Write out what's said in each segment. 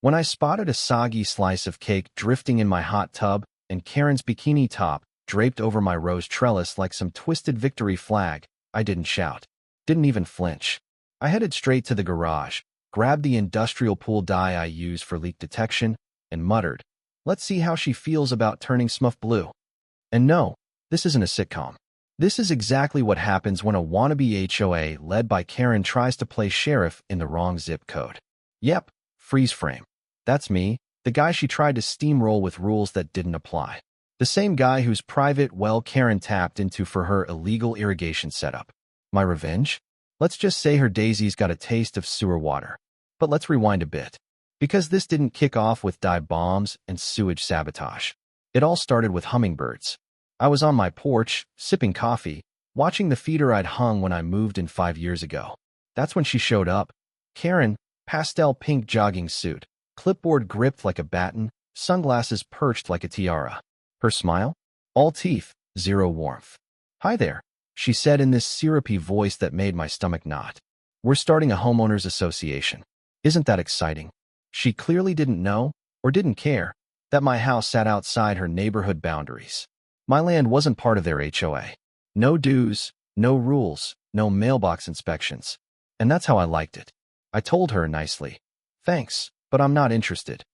When I spotted a soggy slice of cake drifting in my hot tub and Karen's bikini top draped over my rose trellis like some twisted victory flag, I didn't shout. Didn't even flinch. I headed straight to the garage, grabbed the industrial pool dye I use for leak detection, and muttered, "Let's see how she feels about turning Smuff blue." And no, this isn't a sitcom. This is exactly what happens when a wannabe HOA led by Karen tries to play sheriff in the wrong zip code. Yep, freeze frame. That's me, the guy she tried to steamroll with rules that didn't apply. The same guy whose private well Karen tapped into for her illegal irrigation setup. My revenge? Let's just say her daisies got a taste of sewer water. But let's rewind a bit. Because this didn't kick off with dive bombs and sewage sabotage. It all started with hummingbirds. I was on my porch, sipping coffee, watching the feeder I'd hung when I moved in 5 years ago. That's when she showed up. Karen, pastel pink jogging suit, clipboard gripped like a baton, sunglasses perched like a tiara. Her smile? All teeth, zero warmth. "Hi there," she said in this syrupy voice that made my stomach knot. "We're starting a homeowners association. Isn't that exciting?" She clearly didn't know, or didn't care, that my house sat outside her neighborhood boundaries. My land wasn't part of their HOA. No dues, no rules, no mailbox inspections. And that's how I liked it. I told her nicely, "Thanks, but I'm not interested."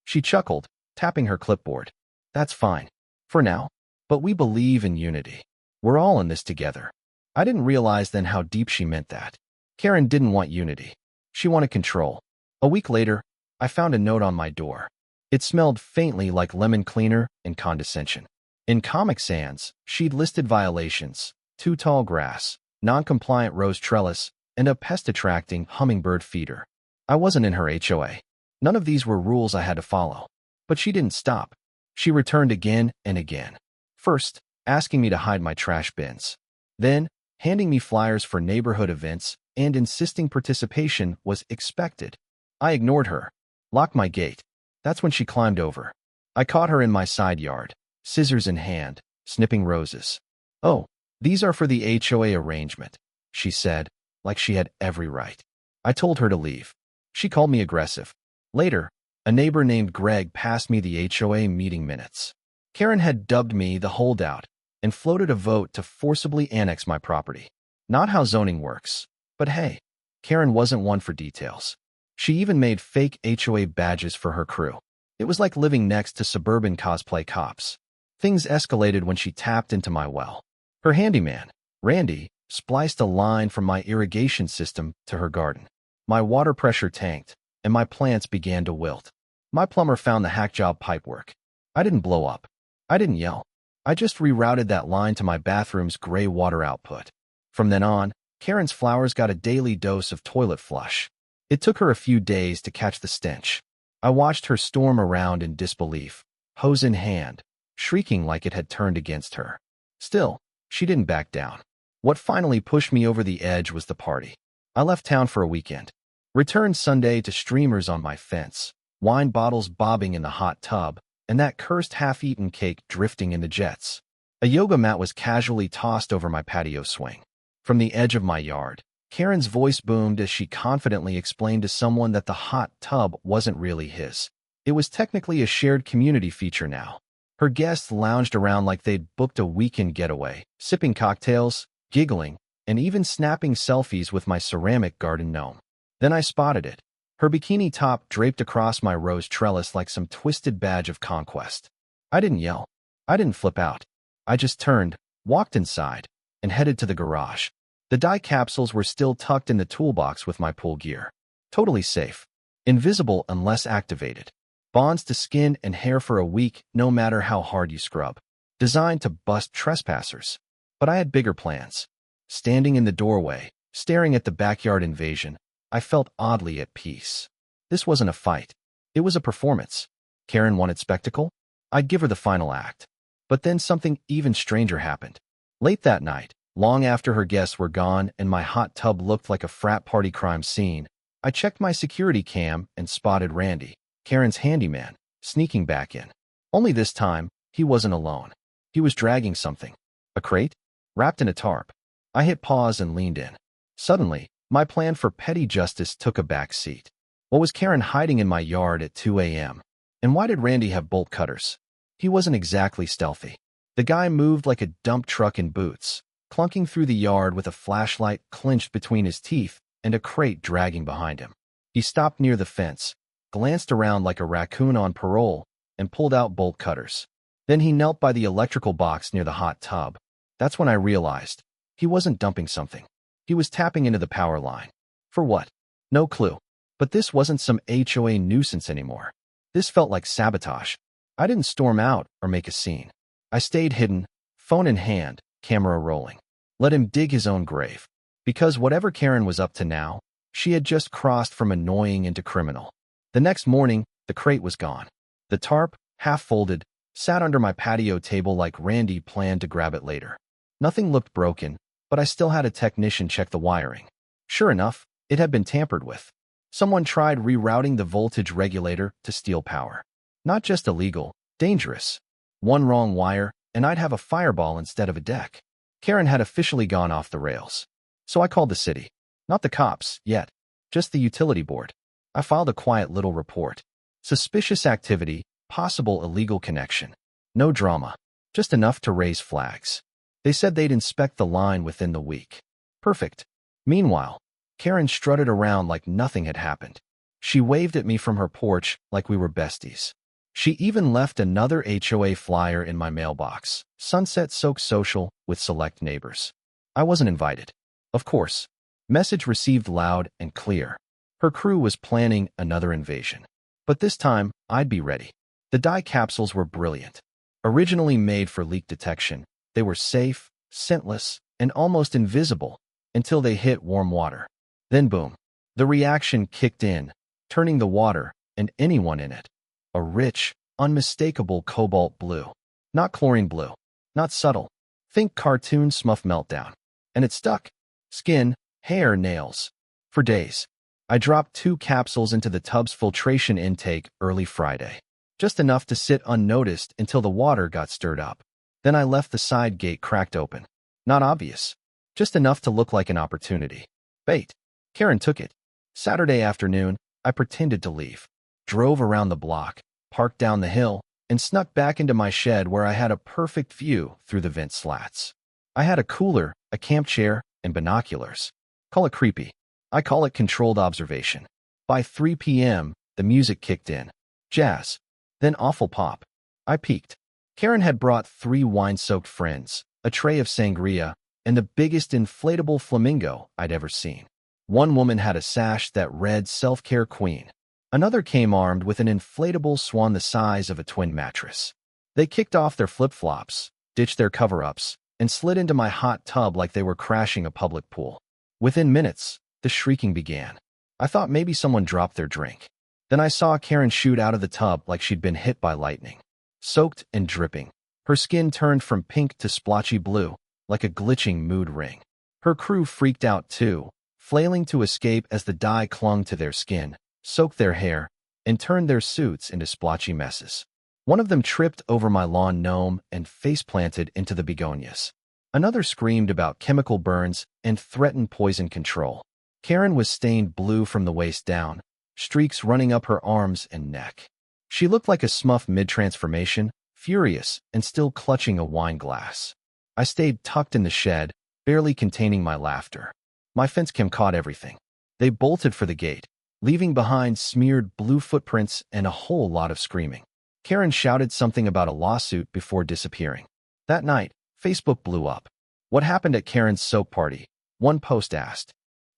She chuckled, tapping her clipboard. "That's fine. For now. But we believe in unity. We're all in this together." I didn't realize then how deep she meant that. Karen didn't want unity. She wanted control. A week later, I found a note on my door. It smelled faintly like lemon cleaner and condescension. In Comic Sans, she'd listed violations: too tall grass, non-compliant rose trellis, and a pest-attracting hummingbird feeder. I wasn't in her HOA. None of these were rules I had to follow. But she didn't stop. She returned again and again. First, asking me to hide my trash bins. Then, handing me flyers for neighborhood events and insisting participation was expected. I ignored her. Locked my gate. That's when she climbed over. I caught her in my side yard, scissors in hand, snipping roses. "Oh, these are for the HOA arrangement," she said, like she had every right. I told her to leave. She called me aggressive. Later, a neighbor named Greg passed me the HOA meeting minutes. Karen had dubbed me the holdout and floated a vote to forcibly annex my property. Not how zoning works. But hey, Karen wasn't one for details. She even made fake HOA badges for her crew. It was like living next to suburban cosplay cops. Things escalated when she tapped into my well. Her handyman, Randy, spliced a line from my irrigation system to her garden. My water pressure tanked, and my plants began to wilt. My plumber found the hack job pipework. I didn't blow up. I didn't yell. I just rerouted that line to my bathroom's gray water output. From then on, Karen's flowers got a daily dose of toilet flush. It took her a few days to catch the stench. I watched her storm around in disbelief, hose in hand, shrieking like it had turned against her. Still, she didn't back down. What finally pushed me over the edge was the party. I left town for a weekend. Returned Sunday to streamers on my fence, wine bottles bobbing in the hot tub, and that cursed half-eaten cake drifting in the jets. A yoga mat was casually tossed over my patio swing. From the edge of my yard, Karen's voice boomed as she confidently explained to someone that the hot tub wasn't really his. It was technically a shared community feature now. Her guests lounged around like they'd booked a weekend getaway, sipping cocktails, giggling, and even snapping selfies with my ceramic garden gnome. Then I spotted it. Her bikini top draped across my rose trellis like some twisted badge of conquest. I didn't yell. I didn't flip out. I just turned, walked inside, and headed to the garage. The dye capsules were still tucked in the toolbox with my pool gear. Totally safe. Invisible unless activated. Bonds to skin and hair for a week, no matter how hard you scrub. Designed to bust trespassers. But I had bigger plans. Standing in the doorway, staring at the backyard invasion, I felt oddly at peace. This wasn't a fight. It was a performance. Karen wanted spectacle? I'd give her the final act. But then something even stranger happened. Late that night, long after her guests were gone and my hot tub looked like a frat party crime scene, I checked my security cam and spotted Randy, Karen's handyman, sneaking back in. Only this time, he wasn't alone. He was dragging something. A crate? Wrapped in a tarp. I hit pause and leaned in. Suddenly, my plan for petty justice took a back seat. What was Karen hiding in my yard at 2 a.m.? And why did Randy have bolt cutters? He wasn't exactly stealthy. The guy moved like a dump truck in boots, clunking through the yard with a flashlight clenched between his teeth and a crate dragging behind him. He stopped near the fence, glanced around like a raccoon on parole, and pulled out bolt cutters. Then he knelt by the electrical box near the hot tub. That's when I realized he wasn't dumping something. He was tapping into the power line. For what? No clue. But this wasn't some HOA nuisance anymore. This felt like sabotage. I didn't storm out or make a scene. I stayed hidden, phone in hand, camera rolling. Let him dig his own grave. Because whatever Karen was up to now, she had just crossed from annoying into criminal. The next morning, the crate was gone. The tarp, half folded, sat under my patio table like Randy planned to grab it later. Nothing looked broken, but I still had a technician check the wiring. Sure enough, it had been tampered with. Someone tried rerouting the voltage regulator to steal power. Not just illegal, dangerous. One wrong wire, and I'd have a fireball instead of a deck. Karen had officially gone off the rails. So I called the city. Not the cops, yet. Just the utility board. I filed a quiet little report. Suspicious activity, possible illegal connection. No drama. Just enough to raise flags. They said they'd inspect the line within the week. Perfect. Meanwhile, Karen strutted around like nothing had happened. She waved at me from her porch like we were besties. She even left another HOA flyer in my mailbox, sunset-soaked social with select neighbors. I wasn't invited. Of course. Message received loud and clear. Her crew was planning another invasion. But this time, I'd be ready. The dye capsules were brilliant. Originally made for leak detection, they were safe, scentless, and almost invisible until they hit warm water. Then boom, the reaction kicked in, turning the water and anyone in it a rich, unmistakable cobalt blue. Not chlorine blue. Not subtle. Think cartoon Smurf meltdown. And it stuck. Skin, hair, nails. For days. I dropped 2 capsules into the tub's filtration intake early Friday. Just enough to sit unnoticed until the water got stirred up. Then I left the side gate cracked open. Not obvious. Just enough to look like an opportunity. Bait. Karen took it. Saturday afternoon, I pretended to leave. Drove around the block, parked down the hill, and snuck back into my shed where I had a perfect view through the vent slats. I had a cooler, a camp chair, and binoculars. Call it creepy. I call it controlled observation. By 3 p.m., the music kicked in. Jazz. Then awful pop. I peeked. Karen had brought 3 wine-soaked friends, a tray of sangria, and the biggest inflatable flamingo I'd ever seen. One woman had a sash that read Self-Care Queen. Another came armed with an inflatable swan the size of a twin mattress. They kicked off their flip-flops, ditched their cover-ups, and slid into my hot tub like they were crashing a public pool. Within minutes, the shrieking began. I thought maybe someone dropped their drink. Then I saw Karen shoot out of the tub like she'd been hit by lightning. Soaked and dripping. Her skin turned from pink to splotchy blue, like a glitching mood ring. Her crew freaked out too, flailing to escape as the dye clung to their skin, soaked their hair, and turned their suits into splotchy messes. One of them tripped over my lawn gnome and face-planted into the begonias. Another screamed about chemical burns and threatened poison control. Karen was stained blue from the waist down, streaks running up her arms and neck. She looked like a Smurf mid-transformation, furious and still clutching a wine glass. I stayed tucked in the shed, barely containing my laughter. My fence cam caught everything. They bolted for the gate, leaving behind smeared blue footprints and a whole lot of screaming. Karen shouted something about a lawsuit before disappearing. That night, Facebook blew up. What happened at Karen's soap party? One post asked.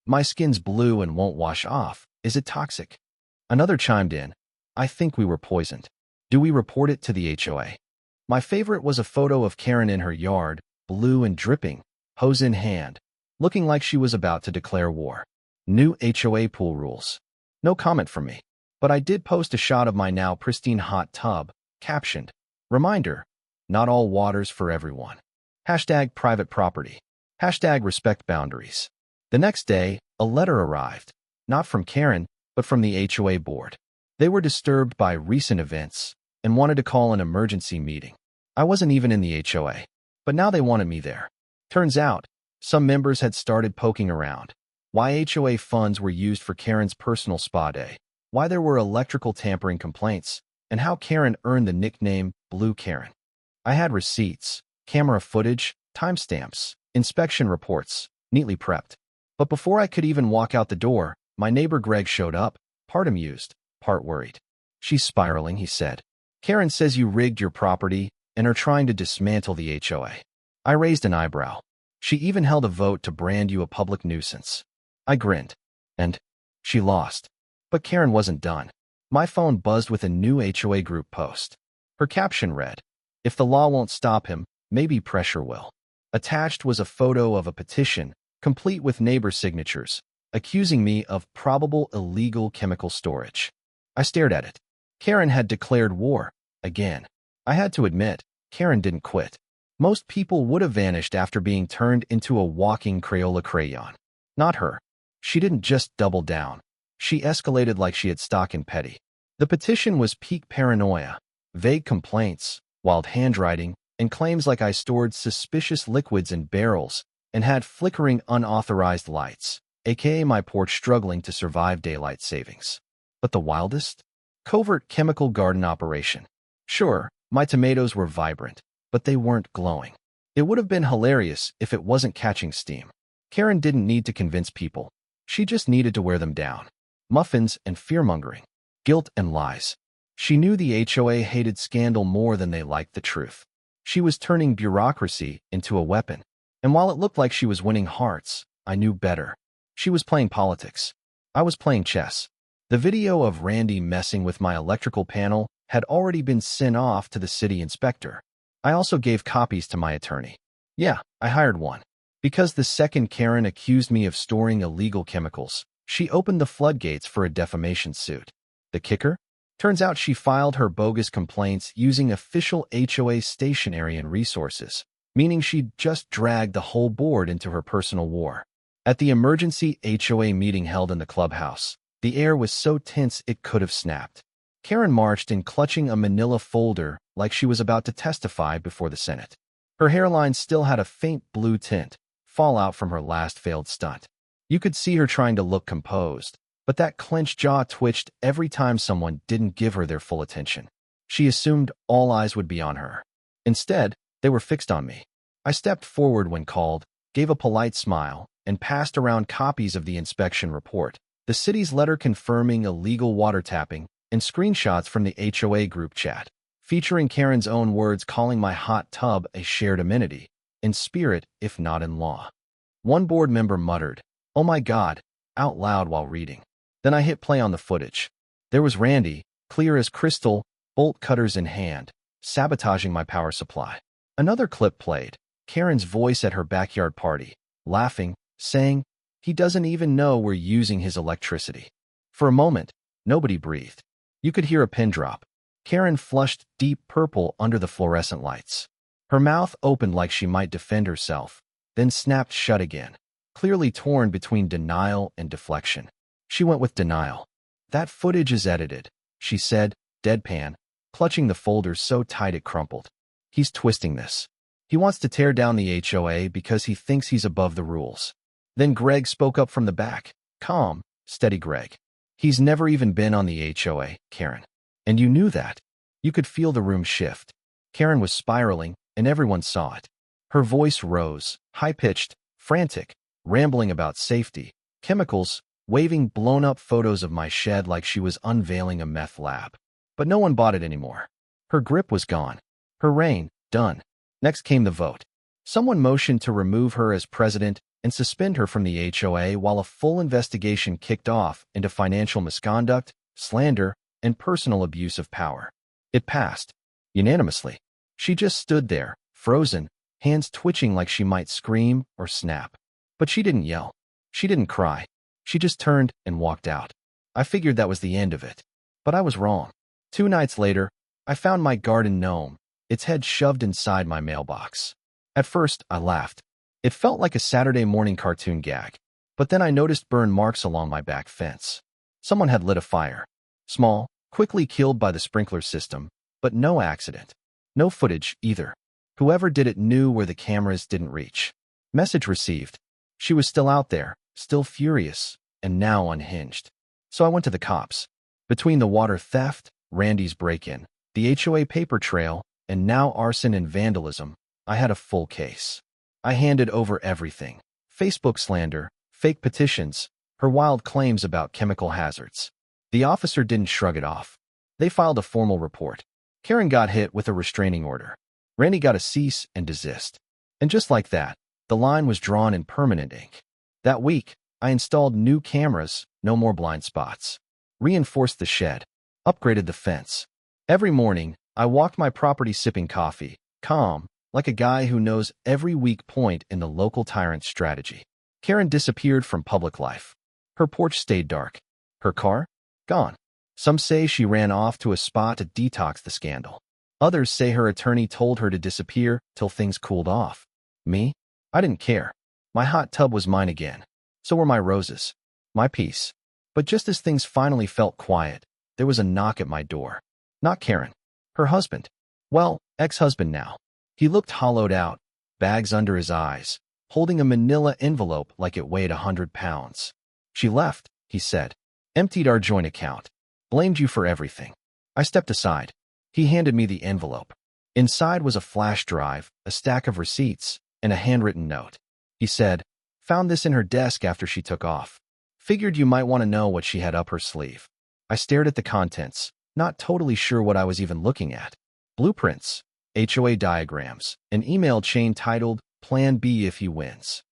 My skin's blue and won't wash off. Is it toxic? Another chimed in. I think we were poisoned. Do we report it to the HOA? My favorite was a photo of Karen in her yard, blue and dripping, hose in hand, looking like she was about to declare war. New HOA pool rules. No comment from me. But I did post a shot of my now pristine hot tub, captioned, Reminder, not all water's for everyone. Hashtag private property. Hashtag respect boundaries. The next day, a letter arrived, not from Karen, but from the HOA board. They were disturbed by recent events and wanted to call an emergency meeting. I wasn't even in the HOA, but now they wanted me there. Turns out, some members had started poking around. Why HOA funds were used for Karen's personal spa day. why there were electrical tampering complaints, and how Karen earned the nickname Blue Karen. I had receipts, camera footage, timestamps, inspection reports, neatly prepped. But before I could even walk out the door, my neighbor Greg showed up, part amused, part worried. "She's spiraling," he said. "Karen says you rigged your property and are trying to dismantle the HOA. I raised an eyebrow. She even held a vote to brand you a public nuisance." I grinned. And she lost. But Karen wasn't done. My phone buzzed with a new HOA group post. Her caption read, "If the law won't stop him, maybe pressure will." Attached was a photo of a petition, complete with neighbor signatures, accusing me of probable illegal chemical storage. I stared at it. Karen had declared war, again. I had to admit, Karen didn't quit. Most people would have vanished after being turned into a walking Crayola crayon. Not her. She didn't just double down. She escalated like she had stock in petty. The petition was peak paranoia, vague complaints, wild handwriting, and claims like I stored suspicious liquids in barrels and had flickering unauthorized lights, aka my porch struggling to survive daylight savings. But the wildest? Covert chemical garden operation. Sure, my tomatoes were vibrant, but they weren't glowing. It would have been hilarious if it wasn't catching steam. Karen didn't need to convince people. She just needed to wear them down. Muffins and fear-mongering. Guilt and lies. She knew the HOA hated scandal more than they liked the truth. She was turning bureaucracy into a weapon. And while it looked like she was winning hearts, I knew better. She was playing politics. I was playing chess. The video of Randy messing with my electrical panel had already been sent off to the city inspector. I also gave copies to my attorney. Yeah, I hired one. Because the second Karen accused me of storing illegal chemicals, she opened the floodgates for a defamation suit. The kicker? Turns out she filed her bogus complaints using official HOA stationery and resources, meaning she'd just dragged the whole board into her personal war. At the emergency HOA meeting held in the clubhouse, the air was so tense it could have snapped. Karen marched in clutching a manila folder like she was about to testify before the Senate. Her hairline still had a faint blue tint, fallout from her last failed stunt. You could see her trying to look composed, but that clenched jaw twitched every time someone didn't give her their full attention. She assumed all eyes would be on her. Instead, they were fixed on me. I stepped forward when called, gave a polite smile, and passed around copies of the inspection report, the city's letter confirming illegal water tapping, and screenshots from the HOA group chat, featuring Karen's own words calling my hot tub a shared amenity, in spirit if not in law. One board member muttered, "Oh my God," out loud while reading. Then I hit play on the footage. There was Randy, clear as crystal, bolt cutters in hand, sabotaging my power supply. Another clip played, Karen's voice at her backyard party, laughing, saying, "He doesn't even know we're using his electricity." For a moment, nobody breathed. You could hear a pin drop. Karen flushed deep purple under the fluorescent lights. Her mouth opened like she might defend herself, then snapped shut again, clearly torn between denial and deflection. She went with denial. "That footage is edited," she said, deadpan, clutching the folder so tight it crumpled. "He's twisting this. He wants to tear down the HOA because he thinks he's above the rules." Then Greg spoke up from the back. Calm, steady Greg. "He's never even been on the HOA, Karen. And you knew that." You could feel the room shift. Karen was spiraling, and everyone saw it. Her voice rose, high-pitched, frantic, rambling about safety, chemicals, waving blown-up photos of my shed like she was unveiling a meth lab. But no one bought it anymore. Her grip was gone. Her reign, done. Next came the vote. Someone motioned to remove her as president and suspend her from the HOA while a full investigation kicked off into financial misconduct, slander, and personal abuse of power. It passed. Unanimously. She just stood there, frozen, hands twitching like she might scream or snap. But she didn't yell. She didn't cry. She just turned and walked out. I figured that was the end of it. But I was wrong. 2 nights later, I found my garden gnome, its head shoved inside my mailbox. At first, I laughed. It felt like a Saturday morning cartoon gag. But then I noticed burn marks along my back fence. Someone had lit a fire. Small, quickly killed by the sprinkler system, but no accident. No footage, either. Whoever did it knew where the cameras didn't reach. Message received. She was still out there, still furious, and now unhinged. So I went to the cops. Between the water theft, Randy's break-in, the HOA paper trail, and now arson and vandalism, I had a full case. I handed over everything. Facebook slander, fake petitions, her wild claims about chemical hazards. The officer didn't shrug it off. They filed a formal report. Karen got hit with a restraining order. Randy got a cease and desist. And just like that, the line was drawn in permanent ink. That week, I installed new cameras, no more blind spots. Reinforced the shed. Upgraded the fence. Every morning, I walked my property sipping coffee, calm, like a guy who knows every weak point in the local tyrant's strategy. Karen disappeared from public life. Her porch stayed dark. Her car? Gone. Some say she ran off to a spa to detox the scandal. Others say her attorney told her to disappear till things cooled off. Me? I didn't care. My hot tub was mine again. So were my roses. My peace. But just as things finally felt quiet, there was a knock at my door. Not Karen. Her husband. Well, ex-husband now. He looked hollowed out, bags under his eyes, holding a manila envelope like it weighed 100 pounds. She left, he said. Emptied our joint account. Blamed you for everything. I stepped aside. He handed me the envelope. Inside was a flash drive, a stack of receipts, and a handwritten note. He said, "Found this in her desk after she took off. Figured you might want to know what she had up her sleeve." I stared at the contents, not totally sure what I was even looking at. Blueprints, HOA diagrams, an email chain titled, "Plan B if he wins."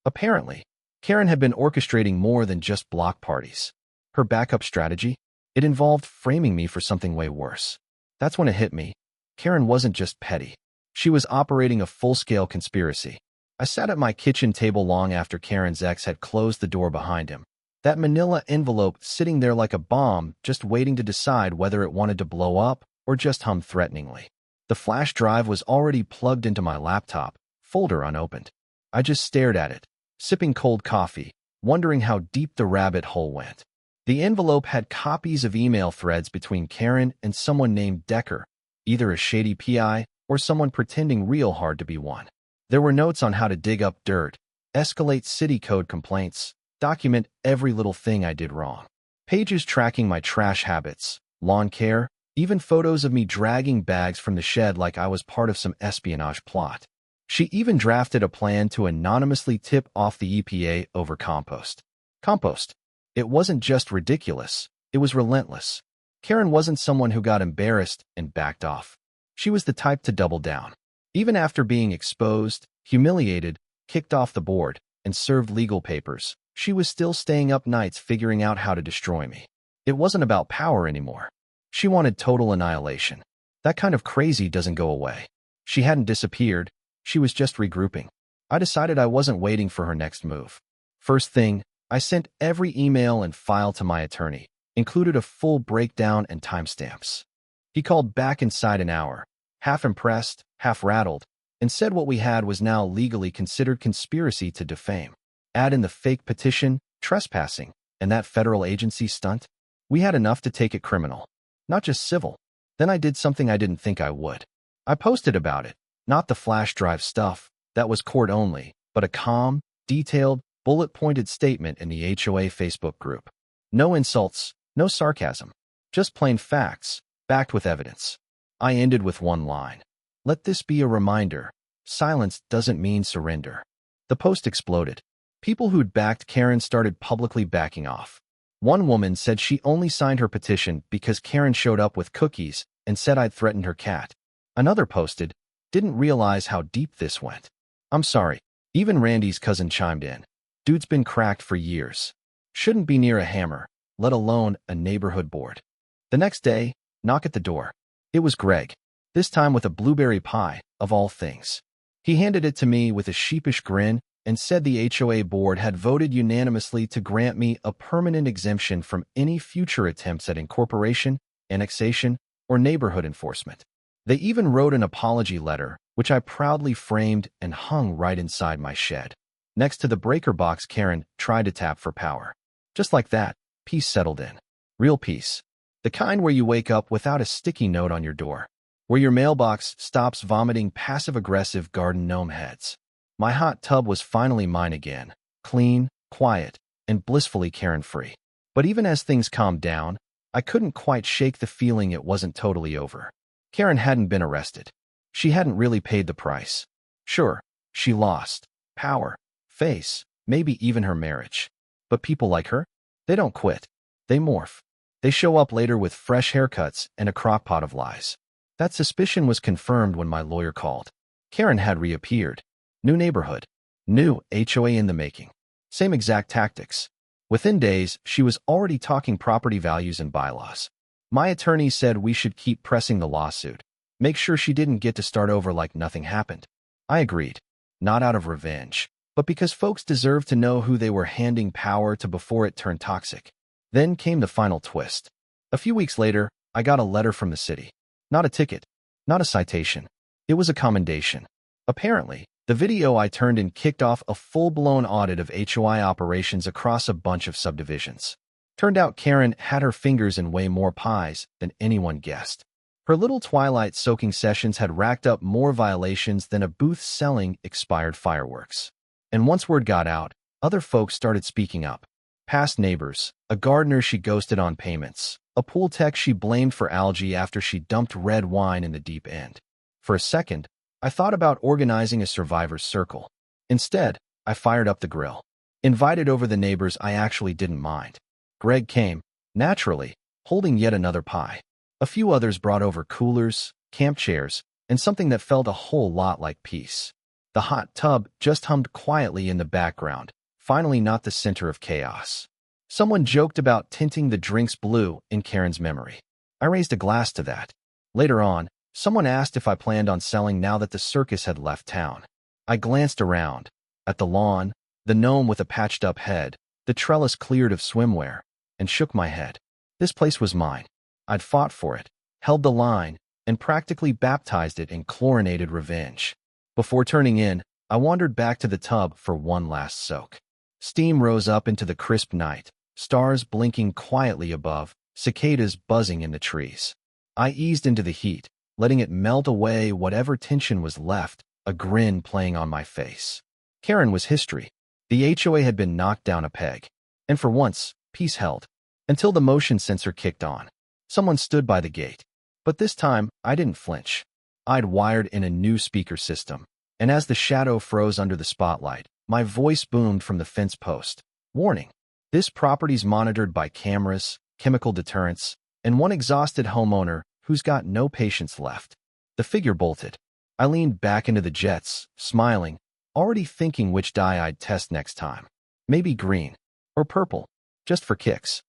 Apparently, Karen had been orchestrating more than just block parties. Her backup strategy? It involved framing me for something way worse. That's when it hit me. Karen wasn't just petty. She was operating a full-scale conspiracy. I sat at my kitchen table long after Karen's ex had closed the door behind him. That manila envelope sitting there like a bomb, just waiting to decide whether it wanted to blow up or just hum threateningly. The flash drive was already plugged into my laptop, folder unopened. I just stared at it, sipping cold coffee, wondering how deep the rabbit hole went. The envelope had copies of email threads between Karen and someone named Decker, either a shady PI or someone pretending real hard to be one. There were notes on how to dig up dirt, escalate city code complaints, document every little thing I did wrong. Pages tracking my trash habits, lawn care, even photos of me dragging bags from the shed like I was part of some espionage plot. She even drafted a plan to anonymously tip off the EPA over compost. Compost. It wasn't just ridiculous, it was relentless. Karen wasn't someone who got embarrassed and backed off. She was the type to double down. Even after being exposed, humiliated, kicked off the board, and served legal papers, she was still staying up nights figuring out how to destroy me. It wasn't about power anymore. She wanted total annihilation. That kind of crazy doesn't go away. She hadn't disappeared. She was just regrouping. I decided I wasn't waiting for her next move. First thing, I sent every email and file to my attorney, included a full breakdown and timestamps. He called back inside an hour, half impressed, half rattled, and said what we had was now legally considered conspiracy to defame. Add in the fake petition, trespassing, and that federal agency stunt. We had enough to take it criminal, not just civil. Then I did something I didn't think I would. I posted about it, not the flash drive stuff, that was court only, but a calm, detailed, bullet-pointed statement in the HOA Facebook group. No insults, no sarcasm, just plain facts, backed with evidence. I ended with one line. Let this be a reminder. Silence doesn't mean surrender. The post exploded. People who'd backed Karen started publicly backing off. One woman said she only signed her petition because Karen showed up with cookies and said I'd threatened her cat. Another posted, "Didn't realize how deep this went." I'm sorry. Even Randy's cousin chimed in. Dude's been cracked for years. Shouldn't be near a hammer, let alone a neighborhood board. The next day, knock at the door. It was Greg, this time with a blueberry pie, of all things. He handed it to me with a sheepish grin and said the HOA board had voted unanimously to grant me a permanent exemption from any future attempts at incorporation, annexation, or neighborhood enforcement. They even wrote an apology letter, which I proudly framed and hung right inside my shed, next to the breaker box Karen tried to tap for power. Just like that, peace settled in. Real peace. The kind where you wake up without a sticky note on your door, where your mailbox stops vomiting passive-aggressive garden gnome heads. My hot tub was finally mine again, clean, quiet, and blissfully Karen-free. But even as things calmed down, I couldn't quite shake the feeling it wasn't totally over. Karen hadn't been arrested. She hadn't really paid the price. Sure, she lost power, face, maybe even her marriage. But people like her? They don't quit. They morph. They show up later with fresh haircuts and a crock-pot of lies. That suspicion was confirmed when my lawyer called. Karen had reappeared. New neighborhood. New HOA in the making. Same exact tactics. Within days, she was already talking property values and bylaws. My attorney said we should keep pressing the lawsuit. Make sure she didn't get to start over like nothing happened. I agreed. Not out of revenge, but because folks deserved to know who they were handing power to before it turned toxic. Then came the final twist. A few weeks later, I got a letter from the city. Not a ticket. Not a citation. It was a commendation. Apparently, the video I turned in kicked off a full-blown audit of HOA operations across a bunch of subdivisions. Turned out Karen had her fingers in way more pies than anyone guessed. Her little twilight-soaking sessions had racked up more violations than a booth selling expired fireworks. And once word got out, other folks started speaking up. Past neighbors, a gardener she ghosted on payments, a pool tech she blamed for algae after she dumped red wine in the deep end. For a second, I thought about organizing a survivor's circle. Instead, I fired up the grill. Invited over the neighbors I actually didn't mind. Greg came, naturally, holding yet another pie. A few others brought over coolers, camp chairs, and something that felt a whole lot like peace. The hot tub just hummed quietly in the background, finally not the center of chaos. Someone joked about tinting the drinks blue in Karen's memory. I raised a glass to that. Later on, someone asked if I planned on selling now that the circus had left town. I glanced around. At the lawn, the gnome with a patched-up head, the trellis cleared of swimwear, and shook my head. This place was mine. I'd fought for it, held the line, and practically baptized it in chlorinated revenge. Before turning in, I wandered back to the tub for one last soak. Steam rose up into the crisp night, stars blinking quietly above, cicadas buzzing in the trees. I eased into the heat, letting it melt away whatever tension was left, a grin playing on my face. Karen was history. The HOA had been knocked down a peg. And for once, peace held. Until the motion sensor kicked on. Someone stood by the gate. But this time, I didn't flinch. I'd wired in a new speaker system. And as the shadow froze under the spotlight, my voice boomed from the fence post. Warning. This property's monitored by cameras, chemical deterrents, and one exhausted homeowner who's got no patience left. The figure bolted. I leaned back into the jets, smiling, already thinking which dye I'd test next time. Maybe green. Or purple. Just for kicks.